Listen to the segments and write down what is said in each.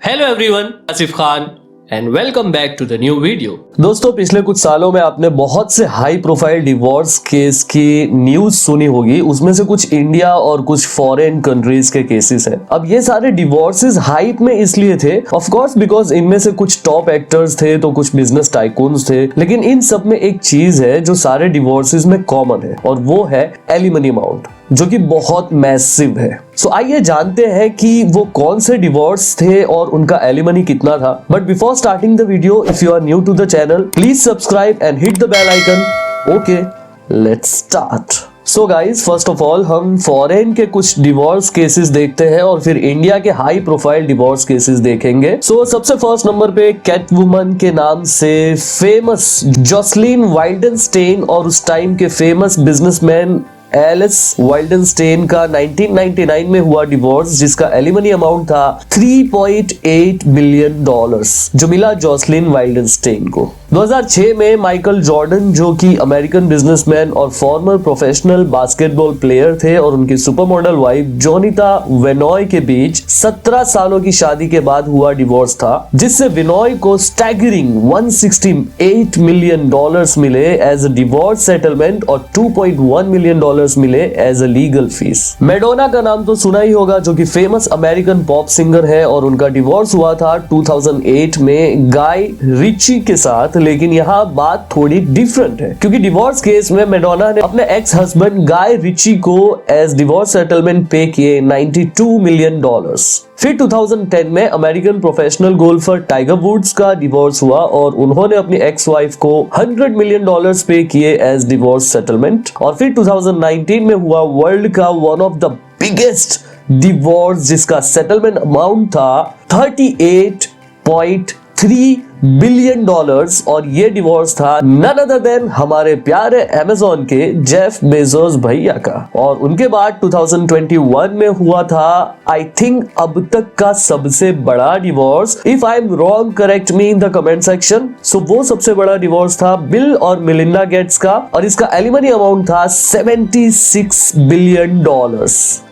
Hello everyone, Asif Khan and welcome back to the new video. दोस्तों, पिछले कुछ सालों में आपने बहुत से हाई प्रोफाइल डिवोर्स केस की न्यूज सुनी होगी। उसमें से कुछ इंडिया और कुछ फॉरेन कंट्रीज के केसेस हैं। अब ये सारे डिवोर्सेस हाइप में इसलिए थे, ऑफ कोर्स बिकॉज इनमें से कुछ टॉप एक्टर्स थे तो कुछ बिजनेस टाइकून्स थे, लेकिन इन सब में एक चीज है जो सारे डिवोर्सेस में कॉमन है और वो है एलिमनी अमाउंट, जो कि बहुत मैसिव है। सो आइए जानते हैं कि वो कौन से डिवोर्स थे और उनका एलिमनी कितना था। But before starting the video, if you are new to the channel, please subscribe and hit the bell icon. Okay, let's start. So guys, first of all हम फॉरेन के कुछ डिवोर्स केसेस देखते हैं और फिर India के high profile divorce cases देखेंगे। सो सबसे फर्स्ट नंबर पे कैट वुमन के नाम से फेमस जॉसलिन वाइल्डनस्टेन और उस टाइम के फेमस बिजनेसमैन एलिस वाइल्डनस्टेन का 1999 में हुआ डिवोर्स, जिसका एलिमनी अमाउंट था $3.8 बिलियन, जो मिला जॉसलिन वाइल्डनस्टेन को। 2006 में माइकल जॉर्डन, जो कि अमेरिकन बिजनेसमैन और फॉर्मर प्रोफेशनल बास्केटबॉल प्लेयर थे, और उनकी सुपरमॉडल वाइफ जोनिता वेनॉय के बीच 17 सालों की शादी के बाद हुआ डिवोर्स था, जिससे वेनॉय को स्टैगरिंग $168 मिलियन मिले एज अ डिवोर्स सेटलमेंट और $2.1 मिलियन मिले as a legal fees. Madonna का नाम तो सुना ही होगा, जो कि फेमस अमेरिकन पॉप सिंगर है, और उनका डिवोर्स हुआ था 2008 में गाय रिची के साथ। लेकिन यहाँ बात थोड़ी डिफरेंट है, क्योंकि डिवोर्स केस में मैडोना ने अपने एक्स हस्बैंड गाय रिची को एज डिवोर्स सेटलमेंट पे किए $92 मिलियन। फिर 2010 में American professional golfer Tiger Woods का डिवोर्स हुआ और उन्होंने अपनी एक्स वाइफ को $100 मिलियन पे किए एज डिवोर्स सेटलमेंट। और फिर 2019 में हुआ वर्ल्ड का one of the biggest divorce, जिसका सेटलमेंट अमाउंट था $38.3 बिलियन, और ये डिवोर्स था नन अदर देन हमारे प्यारे अमेज़न के जेफ बेजोस भैया का। और उनके बाद 2021 में हुआ था आई थिंक अब तक का सबसे बड़ा divorce. If I am wrong, correct me in the comment section. So वो सबसे बड़ा डिवोर्स था बिल और मिलिंडा गेट्स का, और इसका एलिमनी अमाउंट था $76 बिलियन।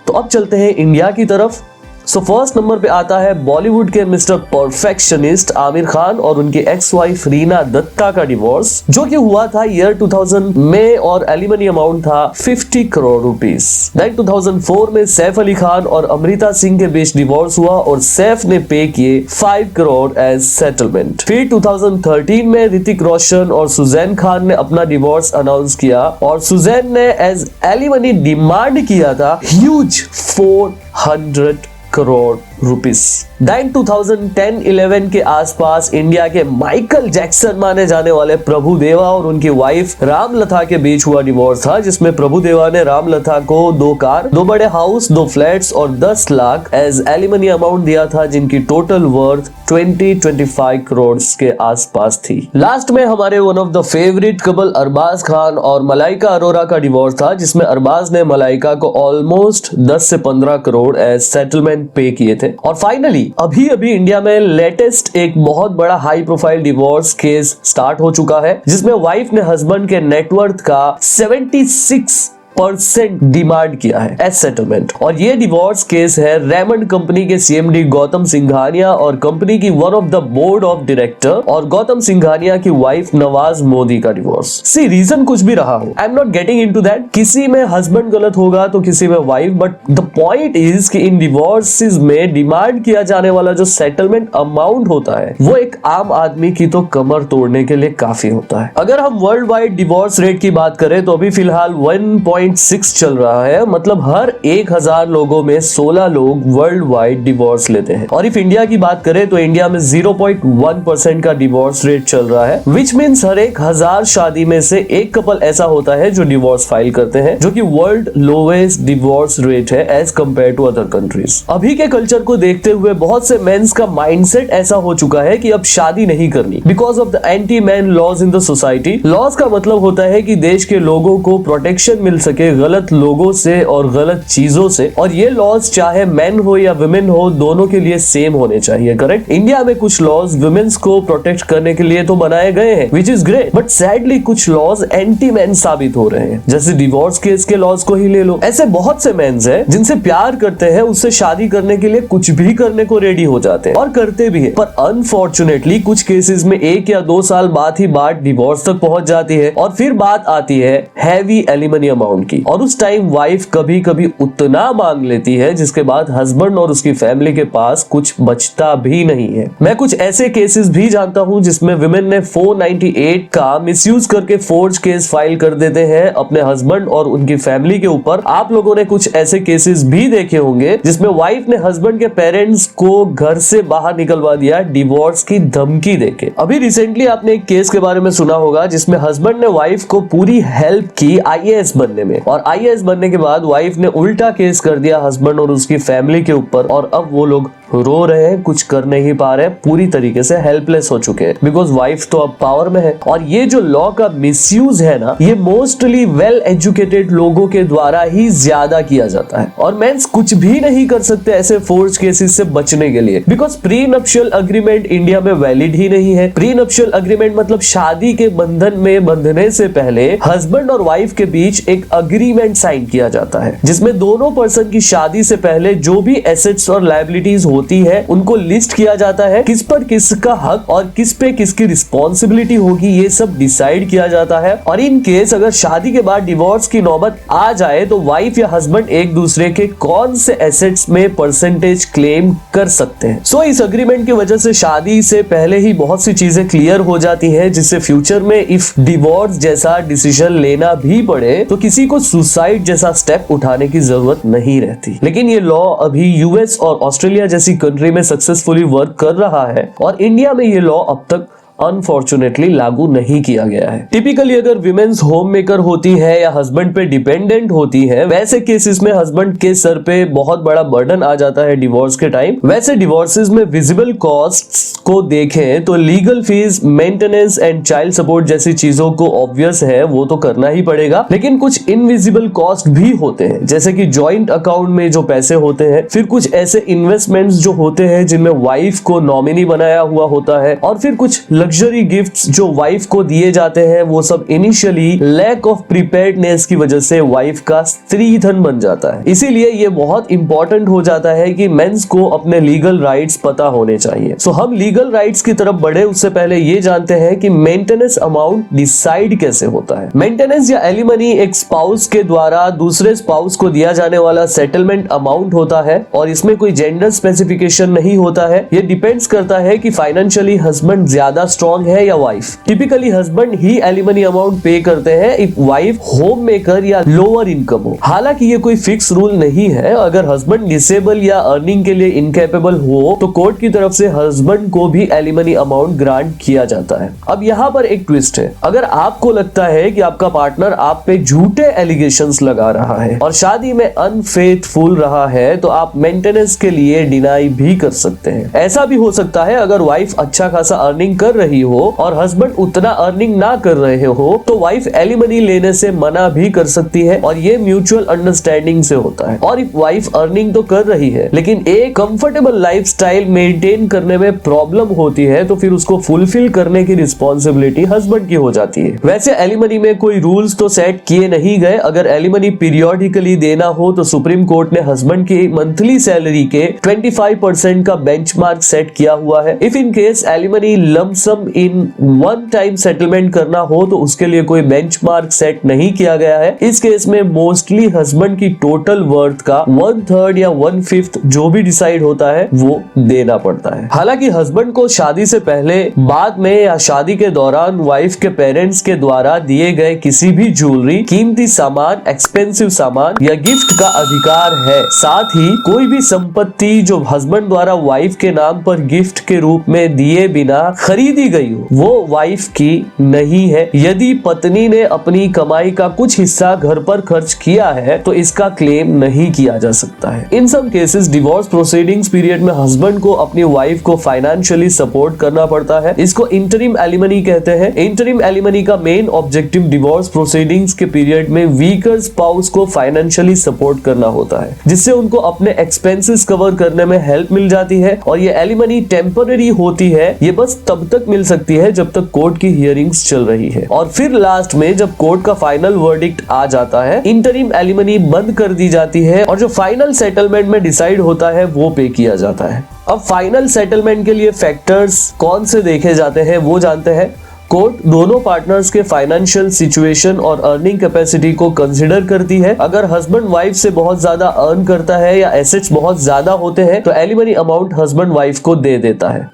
तो अब चलते हैं इंडिया की तरफ। सो फर्स्ट नंबर पे आता है बॉलीवुड के मिस्टर परफेक्शनिस्ट आमिर खान और उनकी एक्स वाइफ रीना दत्ता का डिवोर्स, जो कि हुआ था ईयर 2000 में, और एलिमनी अमाउंट था 50 करोड़ रुपीस। देन 2004 में सैफ अली खान और अमृता सिंह के बीच डिवोर्स हुआ और सैफ ने पे किए 5 करोड़ एज सेटलमेंट। फिर 2013 में ऋतिक रोशन और सुजैन खान ने अपना डिवोर्स अनाउंस किया और सुजैन ने एज एलिमनी डिमांड किया था ह्यूज 400 करोड़ रुपीस। देन 2010-11 के आसपास इंडिया के माइकल जैक्सन माने जाने वाले प्रभु देवा और उनकी वाइफ रामलता के बीच हुआ डिवोर्स था, जिसमें प्रभु देवा ने रामलता को 2 कार, 2 बड़े हाउस, 2 फ्लैट्स और 10 लाख एज एलिमनी अमाउंट दिया था, जिनकी टोटल वर्थ 20-25 करोड़ के आसपास थी। लास्ट में हमारे one of the favourite couple Arbaaz Khan और मलाइका अरोरा का डिवोर्स था, जिसमें अरबाज ने मलाइका को ऑलमोस्ट 10 से 15 करोड़ एज सेटलमेंट पे किए थे। और फाइनली अभी इंडिया में लेटेस्ट एक बहुत बड़ा high profile divorce case start हो चुका है, जिसमें वाइफ ने हस्बैंड के नेटवर्थ का 76% डिमांड किया है एज सेटलमेंट। और ये डिवोर्स केस है रेमंड कंपनी के सीएमडी गौतम सिंघानिया और कंपनी की one of the board of director और गौतम सिंघानिया की वाइफ नवाज मोदी का डिवोर्स। सी रीजन कुछ भी रहा हो, I am not getting into that. किसी में हस्बैंड गलत होगा तो किसी में wife, but the point is कि इन डिवोर्सेस में डिमांड किया जाने वाला जो सेटलमेंट अमाउंट होता है वो एक आम आदमी की तो कमर तोड़ने के लिए काफी होता है। अगर हम वर्ल्ड वाइड डिवोर्स रेट की बात करें तो अभी फिलहाल 1.6 चल रहा है, मतलब हर 1000 लोगों में 16 लोग वर्ल्ड वाइड डिवोर्स लेते हैं। और इफ इंडिया की बात करें तो इंडिया में 0.1% का डिवोर्स रेट चल रहा है, विच मीन्स हर 1000 शादी में से एक कपल ऐसा होता है जो डिवोर्स फाइल करते हैं, जो कि वर्ल्ड लोवेस्ट डिवोर्स रेट है as compare to other countries. अभी के कल्चर को देखते हुए बहुत से मेंस का माइंडसेट ऐसा हो चुका है कि अब शादी नहीं करनी because of the anti man laws in the society. Laws का मतलब होता है कि देश के लोगों को प्रोटेक्शन मिल सके सके गलत लोगों से और गलत चीजों से। और ये लॉज चाहे मेन हो या वुमेन हो, दोनों के लिए सेम होने चाहिए। करेक्ट। इंडिया में कुछ लॉज वुमेन्स को प्रोटेक्ट करने के लिए तो बनाए गए हैं, which is great, but sadly कुछ लॉज एंटी मैन साबित हो रहे हैं। जैसे डिवोर्स केस के लॉज को ही ले लो। ऐसे बहुत से मेंस हैं जिनसे प्यार करते हैं, उससे शादी करने के लिए कुछ भी करने को रेडी हो जाते हैं और करते भी है, पर अनफॉर्चुनेटली कुछ केसेस में 1 या 2 साल बाद ही बात डिवोर्स तक पहुंच जाती है और फिर बात आती है हैवी एलिमनी अमाउंट की। और उस टाइम वाइफ कभी कभी उतना मांग लेती है जिसके बाद हस्बैंड और उसकी फैमिली के पास कुछ बचता भी नहीं है। मैं कुछ ऐसे केसेस भी जानता हूं जिसमें विमेन ने 498 का मिसयूज करके फोर्ज केस फाइल कर देते हैं अपने हस्बैंड और उनकी फैमिली के ऊपर। आप लोगों ने कुछ ऐसे केसेस भी देखे होंगे जिसमें वाइफ ने हस्बैंड के पेरेंट्स को घर से बाहर निकलवा दिया डिवोर्स की धमकी देके। अभी रिसेंटली आपने एक केस के बारे में सुना होगा जिसमें हस्बैंड ने वाइफ को पूरी हेल्प की आईएएस बनने में, और आईएएस बनने के बाद वाइफ ने उल्टा केस कर दिया हस्बैंड और उसकी फैमिली के ऊपर, और अब वो लोग रो रहे हैं, कुछ कर नहीं पा रहे, पूरी तरीके से हेल्पलेस हो चुके हैं बिकॉज वाइफ तो अब पावर में है। और ये जो लॉ का मिसयूज है ना, ये मोस्टली वेल एजुकेटेड लोगों के द्वारा ही ज्यादा किया जाता है, और मेंस कुछ भी नहीं कर सकते ऐसे फोर्स केसेस से बचने के लिए, बिकॉज प्री नप्शियल अग्रीमेंट इंडिया में वैलिड ही नहीं है। प्री नप्शियल अग्रीमेंट मतलब शादी के बंधन में बंधने से पहले हस्बैंड और वाइफ के बीच एक अग्रीमेंट साइन किया जाता है जिसमें दोनों पर्सन की शादी से पहले जो भी एसेट्स और लायबिलिटीज होती है उनको लिस्ट किया जाता है, किस पर किसका हक और किस पे किसकी रिस्पॉन्सिबिलिटी होगी, ये सब डिसाइड किया जाता है। और इन केस अगर शादी के बाद डिवोर्स की नौबत आ जाए तो वाइफ या हस्बैंड एक दूसरे के कौन से एसेट्स में परसेंटेज क्लेम कर सकते हैं। सो इस अग्रीमेंट की वजह से शादी से पहले ही बहुत सी चीजें क्लियर हो जाती है, जिससे फ्यूचर में इफ डिवोर्स जैसा डिसीजन लेना भी पड़े तो किसी को सुसाइड जैसा स्टेप उठाने की जरूरत नहीं रहती। लेकिन ये लॉ अभी यूएस और ऑस्ट्रेलिया जैसी कंट्री में सक्सेसफुली वर्क कर रहा है और इंडिया में ये लॉ अब तक अनफॉर्चुनेटली लागू नहीं किया गया है। टिपिकली अगर विमेन्स होम मेकर होती है या हस्बैंड पे डिपेंडेंट होती है, वैसे केसेस में हस्बैंड के सर पे बहुत बड़ा बर्डन आ जाता है डिवोर्स के टाइम। वैसे डिवोर्सेस में विजिबल कॉस्ट्स को देखें तो legal fees, maintenance and child support जैसी चीजों को ऑब्वियस है वो तो करना ही पड़ेगा, लेकिन कुछ इनविजिबल कॉस्ट भी होते हैं जैसे कि जॉइंट अकाउंट में जो पैसे होते हैं, फिर कुछ ऐसे इन्वेस्टमेंट्स जो होते हैं जिनमें वाइफ को नॉमिनी बनाया हुआ होता है, और फिर कुछ लग्जरी गिफ्ट्स जो वाइफ को दिए जाते हैं, वो सब इनिशियली लैक ऑफ प्रिपेयर्डनेस की वजह से वाइफ का स्त्री धन बन जाता है। इसीलिए ये बहुत इंपॉर्टेंट हो जाता है कि मेंस को अपने लीगल राइट्स पता होने चाहिए। सो हम लीगल राइट्स की तरफ बढ़े उससे पहले ये जानते हैं कि मेंटेनेंस अमाउंट डिसाइड कैसे होता है। मेंटेनेंस या एलिमनी एक स्पाउस के द्वारा दूसरे स्पाउस को दिया जाने वाला सेटलमेंट अमाउंट होता है, और इसमें कोई जेंडर स्पेसिफिकेशन नहीं होता है। ये डिपेंड्स करता है कि फाइनेंशियली हस्बैंड ज्यादा स्ट्रॉन्ग है या वाइफ। टिपिकली हस्बैंड ही एलिमनी अमाउंट पे करते हैं इफ वाइफ होम मेकर या लोअर इनकम हो। हालांकि ये कोई फिक्स रूल नहीं है, अगर हस्बैंड डिसेबल या अर्निंग के लिए इनकेपेबल हो तो कोर्ट की तरफ से हस्बैंड को भी एलिमनी अमाउंट ग्रांट किया जाता है। अब यहाँ पर एक ट्विस्ट है, अगर आपको लगता है कि आपका पार्टनर आप पे झूठे एलिगेशंस लगा रहा है और शादी में अनफेथफुल रहा है तो आप मेंटेनेंस के लिए डिनाई भी कर सकते हैं। ऐसा भी हो सकता है अगर वाइफ अच्छा खासा अर्निंग कर रही हो और हस्बैंड उतना अर्निंग ना कर रहे हो तो वाइफ एलिमनी लेने से मना भी कर सकती है, और ये म्यूचुअल अंडरस्टैंडिंग से होता है। और इफ वाइफ अर्निंग तो कर रही है लेकिन एक कंफर्टेबल लाइफस्टाइल मेंटेन करने में प्रॉब्लम होती है तो फिर उसको फुलफिल करने की रिस्पॉन्सिबिलिटी हस्बैंड की हो जाती है। वैसे एलिमनी में कोई रूल्स तो सेट किए नहीं गए। अगर एलिमनी पीरियोडिकली देना हो तो सुप्रीम कोर्ट ने हस्बैंड की मंथली सैलरी के 25% का बेंचमार्क सेट किया हुआ है। If in case alimony lump sum in one time settlement करना हो तो उसके लिए कोई बेंचमार्क सेट नहीं किया गया है। इस केस में मोस्टली हस्बैंड की टोटल वर्थ का 1/3 या 1/5 जो भी डिसाइड होता है वो देना पड़ता है। हालांकि हस्बैंड को शादी से पहले, बाद में या शादी के दौरान वाइफ के पेरेंट्स के द्वारा दिए गए किसी भी ज्वेलरी, कीमती सामान, एक्सपेंसिव सामान या गिफ्ट का अधिकार है। साथ ही कोई भी संपत्ति जो हस्बैंड द्वारा वाइफ के नाम पर गिफ्ट के रूप में दिए बिना खरीदी दी गई हो वो वाइफ की नहीं है। यदि पत्नी ने अपनी कमाई का कुछ हिस्सा घर पर खर्च किया है तो इसका क्लेम नहीं किया जा सकता है। In some cases divorce proceedings period में हस्बैंड को अपनी वाइफ को फाइनेंशियली सपोर्ट करना पड़ता है। इसको इंटरिम एलिमनी कहते हैं। इंटरिम एलिमनी का मेन ऑब्जेक्टिव डिवोर्स प्रोसीडिंग्स के पीरियड में वीकर स्पाउस को फाइनेंशियली सपोर्ट करना होता है, जिससे उनको अपने एक्सपेंसेस कवर करने में हेल्प मिल जाती है। और ये एलिमनी टेम्पररी होती है, ये बस तब तक मिल सकती है जब तक कोर्ट की हियरिंग्स चल रही है। और फिर लास्ट में जब कोर्ट का फाइनल वर्डिक्ट आ जाता है, इंटरिम एलिमनी बंद कर दी जाती है और जो फाइनल सेटलमेंट में डिसाइड होता है वो पे किया जाता है। अब फाइनल सेटलमेंट के लिए फैक्टर्स कौन से देखे जाते हैं वो जानते हैं। कोर्ट दोनों पार्टनर्स के फाइनेंशियल सिचुएशन और अर्निंग कैपेसिटी को कंसीडर करती है। अगर हस्बैंड वाइफ से बहुत ज्यादा अर्न करता है या एसेट्स बहुत ज्यादा होते हैं तो एलिमनी अमाउंट हस्बैंड वाइफ को दे देता है।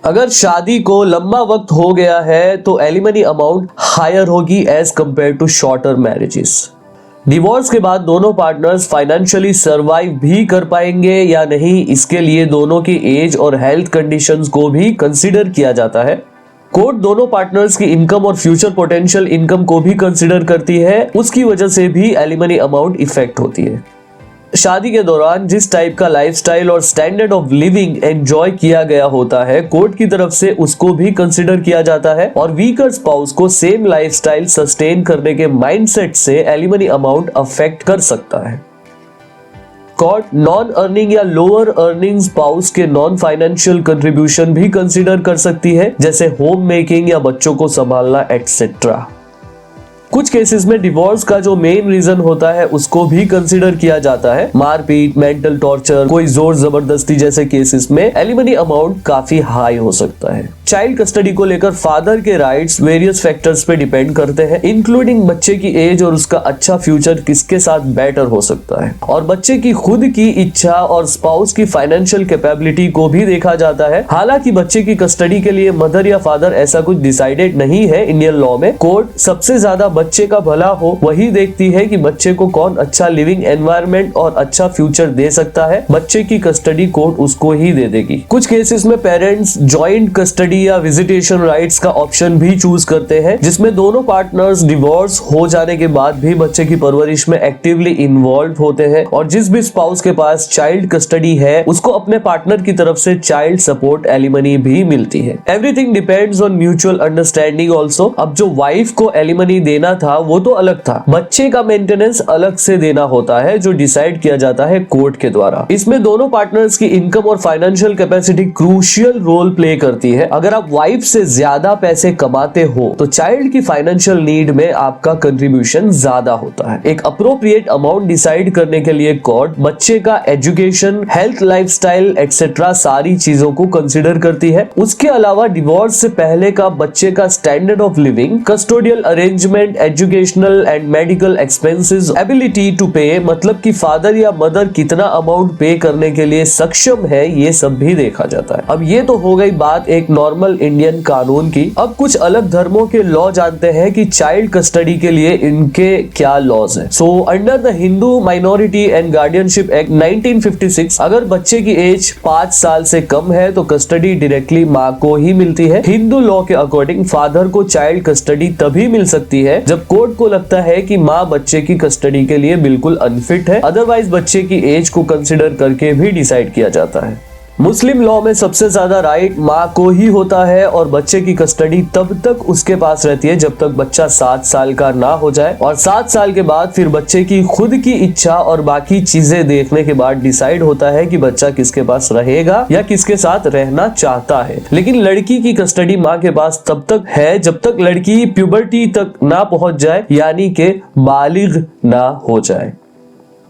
अगर शादी को लंबा वक्त हो गया है तो एलिमनी अमाउंट हायर होगी as compare to shorter marriages. Divorce के बाद दोनों पार्टनर्स फाइनेंशियली सरवाइव भी कर पाएंगे या नहीं, इसके लिए दोनों की एज और हेल्थ कंडीशंस को भी कंसीडर किया जाता है। कोर्ट दोनों पार्टनर्स की इनकम और फ्यूचर पोटेंशियल इनकम को भी कंसीडर करती है, उसकी वजह से भी एलिमनी अमाउंट इफेक्ट होती है। शादी के दौरान जिस टाइप का लाइफस्टाइल और स्टैंडर्ड ऑफ लिविंग एंजॉय किया गया होता है, कोर्ट की तरफ से उसको भी कंसीडर किया जाता है और वीकर स्पाउस को सेम लाइफस्टाइल सस्टेन करने के माइंडसेट से एलिमनी अमाउंट अफेक्ट कर सकता है। कोर्ट नॉन अर्निंग या लोअर अर्निंग स्पाउस के नॉन फाइनेंशियल कंट्रीब्यूशन भी कंसीडर कर सकती है, जैसे होम मेकिंग या बच्चों को संभालना एटसेट्रा। कुछ केसेस में डिवोर्स का जो मेन रीजन होता है उसको भी कंसीडर किया जाता है। मारपीट, मेंटल टॉर्चर, कोई जोर जबरदस्ती जैसे केसेस में एलिमनी अमाउंट काफी हाई हो सकता है। चाइल्ड कस्टडी को लेकर फादर के राइट्स वेरियस फैक्टर्स पे डिपेंड करते हैं, इंक्लूडिंग बच्चे की एज और उसका अच्छा फ्यूचर किसके साथ बेटर हो सकता है, और बच्चे की खुद की इच्छा और स्पाउस की फाइनेंशियल कैपेबिलिटी को भी देखा जाता है। हालांकि बच्चे की कस्टडी के लिए मदर या फादर ऐसा कुछ डिसाइडेड नहीं है इंडियन लॉ में। कोर्ट सबसे ज्यादा बच्चे का भला हो वही देखती है कि बच्चे को कौन अच्छा लिविंग एनवायरनमेंट और अच्छा फ्यूचर दे सकता है। बच्चे की कस्टडी कोर्ट उसको ही दे देगी। कुछ केसेस में पेरेंट्स जॉइंट कस्टडी या विजिटेशन राइट्स का ऑप्शन भी चूज करते हैं, जिसमें दोनों पार्टनर्स डिवोर्स हो जाने के बाद भी बच्चे की परवरिश में एक्टिवली इन्वॉल्व होते हैं और जिस भी स्पाउस के पास चाइल्ड कस्टडी है उसको अपने पार्टनर की तरफ से चाइल्ड सपोर्ट एलिमनी भी मिलती है। Everything depends on mutual understanding also. अब जो वाइफ को एलिमनी देना था वो तो अलग था, बच्चे का मेंटेनेंस अलग से देना होता है जो डिसाइड किया जाता है कोर्ट के द्वारा। इसमें दोनों पार्टनर्स की इनकम और financial capacity crucial role play करती है। अगर आप वाइफ से ज्यादा पैसे कमाते हो तो चाइल्ड की फाइनेंशियल नीड में आपका कंट्रीब्यूशन ज्यादा होता है। एक अप्रोप्रिएट अमाउंट डिसाइड करने के लिए कोर्ट बच्चे का एजुकेशन, हेल्थ, लाइफस्टाइल एक्सेट्रा सारी चीजों को कंसिडर करती है। उसके अलावा डिवोर्स से पहले का बच्चे का standard of living, custodial arrangement, educational and medical expenses, ability to pay, मतलब कि फादर या मदर कितना अमाउंट पे करने के लिए सक्षम है, ये सब भी देखा जाता है। अब ये तो हो गई बात एक नॉर्मल इंडियन कानून की। अब कुछ अलग धर्मों के लॉ जानते हैं कि चाइल्ड कस्टडी के लिए इनके क्या लॉज हैं। So under the Hindu minority and guardianship act 1956 अगर बच्चे की एज 5 साल से कम है तो कस्टडी डायरेक्टली माँ को ही मिलती है। हिंदू लॉ के अकॉर्डिंग फादर को चाइल्ड कस्टडी तभी मिल सकती है जब कोर्ट को लगता है कि माँ बच्चे की कस्टडी के लिए बिल्कुल अनफिट है, अदरवाइज बच्चे की एज को कंसिडर करके भी डिसाइड किया जाता है। मुस्लिम लॉ में सबसे ज्यादा राइट माँ को ही होता है और बच्चे की कस्टडी तब तक उसके पास रहती है जब तक बच्चा 7 साल का ना हो जाए, और 7 साल के बाद फिर बच्चे की खुद की इच्छा और बाकी चीजें देखने के बाद डिसाइड होता है कि बच्चा किसके पास रहेगा या किसके साथ रहना चाहता है। लेकिन लड़की की कस्टडी माँ के पास तब तक है जब तक लड़की प्यूबर्टी तक ना पहुंच जाए, यानी कि बालिग ना हो जाए।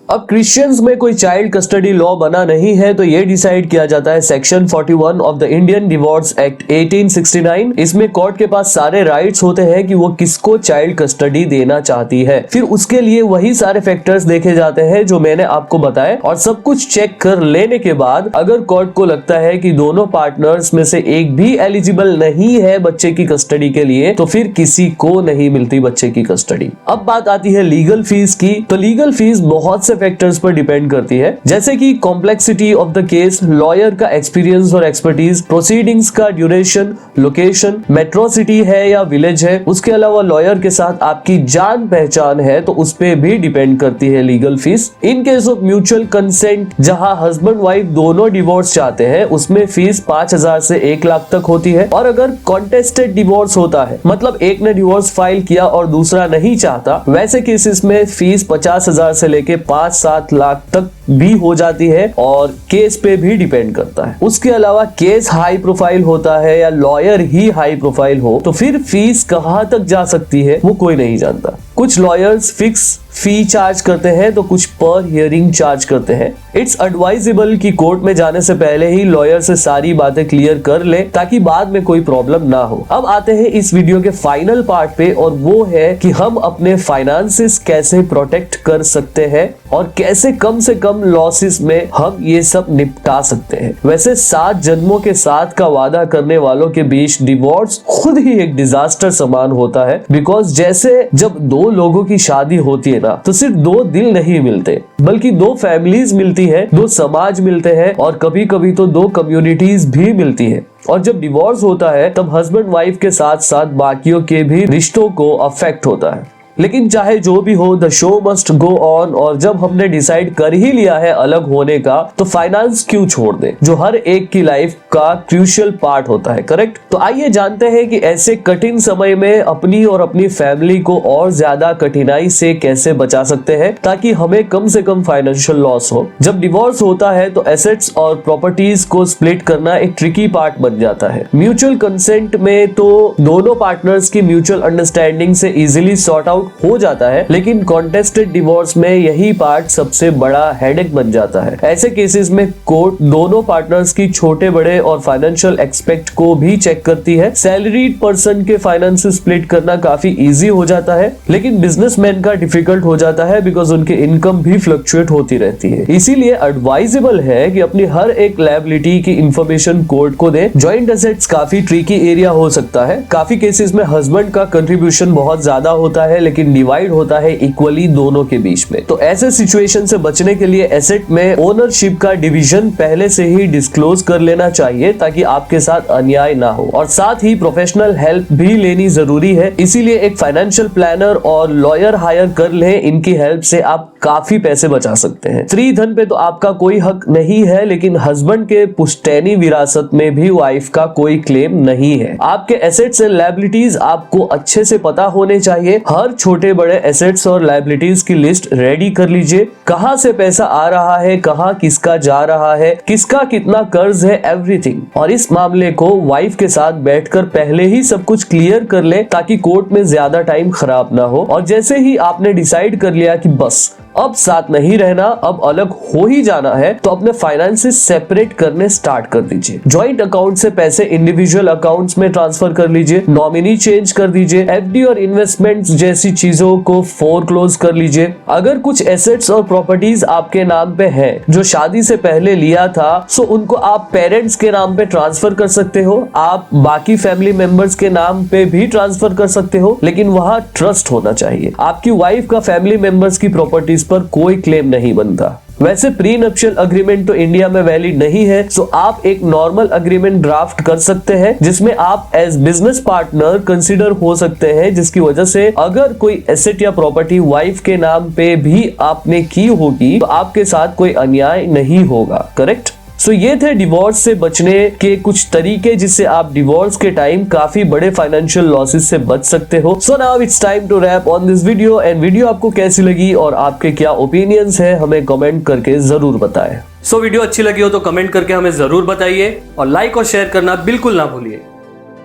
अब क्रिश्चियंस में कोई चाइल्ड कस्टडी लॉ बना नहीं है तो ये डिसाइड किया जाता है section 41 of the Indian divorce act 1869। इसमें कोर्ट के पास सारे राइट्स होते हैं कि वो किसको चाइल्ड कस्टडी देना चाहती है। फिर उसके लिए वही सारे फैक्टर्स देखे जाते हैं जो मैंने आपको बताए, और सब कुछ चेक कर लेने के बाद अगर कोर्ट को लगता है कि दोनों पार्टनर्स में से एक भी एलिजिबल नहीं है बच्चे की कस्टडी के लिए तो फिर किसी को नहीं मिलती बच्चे की कस्टडी। अब बात आती है लीगल फीस की। तो लीगल फीस बहुत से से फैक्टर्स पर डिपेंड करती है, जैसे कि complexity of the case, lawyer का एक्सपीरियंस और एक्सपर्टीज, प्रोसीडिंग्स का ड्यूरेशन, लोकेशन, मेट्रो सिटी है या विलेज है, उसके अलावा लॉयर के साथ आपकी जान पहचान है तो उस पे भी डिपेंड करती है legal fees. In case of mutual consent, जहां हस्बैंड वाइफ दोनों डिवोर्स चाहते हैं, उसमें फीस 5,000 से 1 लाख तक होती है। और अगर कॉन्टेस्टेड डिवोर्स होता है, मतलब एक ने डिवोर्स फाइल किया और दूसरा नहीं चाहता, वैसे केसेस में फीस 50,000 से लेके 5-7 लाख तक भी हो जाती है और केस पे भी डिपेंड करता है। उसके अलावा केस हाई प्रोफाइल होता है या लॉयर ही हाई प्रोफाइल हो तो फिर फीस कहां तक जा सकती है वो कोई नहीं जानता। कुछ लॉयर्स फिक्स फी चार्ज करते हैं तो कुछ पर हियरिंग चार्ज करते हैं। इट्स एडवाइजेबल कि कोर्ट में जाने से पहले ही लॉयर से सारी बातें क्लियर कर ले ताकि बाद में कोई प्रॉब्लम ना हो। अब आते हैं इस वीडियो के फाइनल पार्ट पे, और वो है कि हम अपने फाइनेंसेस कैसे प्रोटेक्ट कर सकते हैं और कैसे कम से कम लॉसेस में हम ये सब निपटा सकते हैं। वैसे 7 जन्मों के साथ का वादा करने वालों के बीच डिवोर्स खुद ही एक डिजास्टर समान होता है, बिकॉज जैसे जब 2 लोगों की शादी होती है ना, तो सिर्फ 2 दिल नहीं मिलते, बल्कि 2 फैमिलीज मिलती है, 2 समाज मिलते हैं और कभी कभी तो 2 कम्युनिटीज भी मिलती है। और जब डिवोर्स होता है तब हस्बैंड वाइफ के साथ साथ बाकियों के भी रिश्तों को अफेक्ट होता है। लेकिन चाहे जो भी हो, the show must go on, और जब हमने डिसाइड कर ही लिया है अलग होने का, तो फाइनेंस क्यों छोड़ दे, जो हर एक की लाइफ का क्रूशियल पार्ट होता है। करेक्ट? तो आइए जानते हैं कि ऐसे कठिन समय में अपनी और अपनी फैमिली को और ज्यादा कठिनाई से कैसे बचा सकते हैं ताकि हमें कम से कम फाइनेंशियल लॉस हो। जब डिवोर्स होता है तो एसेट्स और प्रॉपर्टीज को स्प्लिट करना एक ट्रिकी पार्ट बन जाता है। म्यूचुअल कंसेंट में तो दोनों पार्टनर्स की म्यूचुअल अंडरस्टैंडिंग से इजीली सॉर्ट आउट हो जाता है, लेकिन कॉन्टेस्टेड डिवोर्स में यही पार्ट सबसे बड़ा हेडेक बन जाता है। ऐसे केसेस में कोर्ट दोनों पार्टनर्स की छोटे बड़े और फाइनेंशियल एक्सपेक्ट को भी चेक करती है। सैलरीड पर्सन के फाइनेंस स्प्लिट करना काफी इजी हो जाता है, लेकिन बिजनेसमैन का डिफिकल्ट हो जाता है बिकॉज उनकी इनकम भी फ्लक्चुएट होती रहती है। इसीलिए एडवाइजेबल है कि अपनी हर एक लायबिलिटी की इंफॉर्मेशन कोर्ट को दे। जॉइंट एसेट्स काफी ट्रिकी एरिया हो सकता है। काफी केसेस में हस्बैंड का कंट्रीब्यूशन बहुत ज्यादा होता है, लेकिन डिवाइड होता है इक्वली दोनों के बीच में। तो ऐसे सिचुएशन से बचने के लिए एसेट में ओनरशिप का डिवीजन पहले से ही डिस्क्लोज कर लेना चाहिए ताकि आपके साथ अन्याय ना हो। और साथ ही प्रोफेशनल हेल्प भी लेनी जरूरी है, इसीलिए एक फाइनेंशियल प्लानर और लॉयर हायर कर लें। इनकी हेल्प से आप काफी पैसे बचा सकते हैं। स्त्री धन पे तो आपका कोई हक नहीं है, लेकिन हस्बैंड के पुश्तैनी विरासत में भी वाइफ का कोई क्लेम नहीं है। आपके एसेट्स एंड लायबिलिटीज आपको अच्छे से पता होने चाहिए। हर छोटे बड़े एसेट्स और लायबिलिटीज की लिस्ट रेडी कर लीजिए। कहां से पैसा आ रहा है, कहां किसका जा रहा है, किसका कितना कर्ज है, एवरीथिंग। और इस मामले को वाइफ के साथ बैठकर पहले ही सब कुछ क्लियर कर ले ताकि कोर्ट में ज्यादा टाइम खराब ना हो। और जैसे ही आपने डिसाइड कर लिया कि बस अब साथ नहीं रहना, अब अलग हो ही जाना है, तो अपने फाइनेंसेस सेपरेट करने स्टार्ट कर दीजिए। जॉइंट अकाउंट से पैसे इंडिविजुअल अकाउंट्स में ट्रांसफर कर लीजिए, नॉमिनी चेंज कर दीजिए, एफडी और इन्वेस्टमेंट्स जैसी चीजों को फोरक्लोज कर लीजिए। अगर कुछ एसेट्स और प्रॉपर्टीज आपके नाम पे है जो शादी से पहले लिया था, सो उनको आप पेरेंट्स के नाम पे ट्रांसफर कर सकते हो। आप बाकी फैमिली मेंबर्स के नाम पे भी ट्रांसफर कर सकते हो, लेकिन वहां ट्रस्ट होना चाहिए। आपकी वाइफ का फैमिली मेंबर्स की प्रॉपर्टीज पर कोई क्लेम नहीं बनता। वैसे प्री नप्शियल अग्रीमेंट तो इंडिया में वैलिड नहीं है, सो आप एक नॉर्मल अग्रीमेंट ड्राफ्ट कर सकते हैं जिसमें आप एज बिजनेस पार्टनर कंसीडर हो सकते हैं, जिसकी वजह से अगर कोई एसेट या प्रॉपर्टी वाइफ के नाम पे भी आपने की होगी तो आपके साथ कोई अन्याय नहीं होगा। करेक्ट? सो ये थे डिवोर्स से बचने के कुछ तरीके जिससे आप डिवोर्स के टाइम काफी बड़े फाइनेंशियल लॉसेस से बच सकते हो। So now it's time to wrap on this video. And video आपको कैसी लगी और आपके क्या ओपिनियंस है हमें कमेंट करके जरूर बताएं। सो वीडियो अच्छी लगी हो तो कमेंट करके हमें जरूर बताइए और लाइक और शेयर करना बिल्कुल ना भूलिए।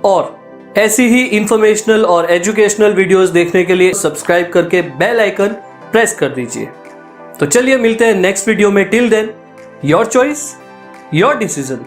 और ऐसी ही इंफॉर्मेशनल और एजुकेशनल वीडियोस देखने के लिए सब्सक्राइब करके बेल आइकन प्रेस कर दीजिए। तो चलिए मिलते हैं नेक्स्ट वीडियो में। Till then, your choice, your decision.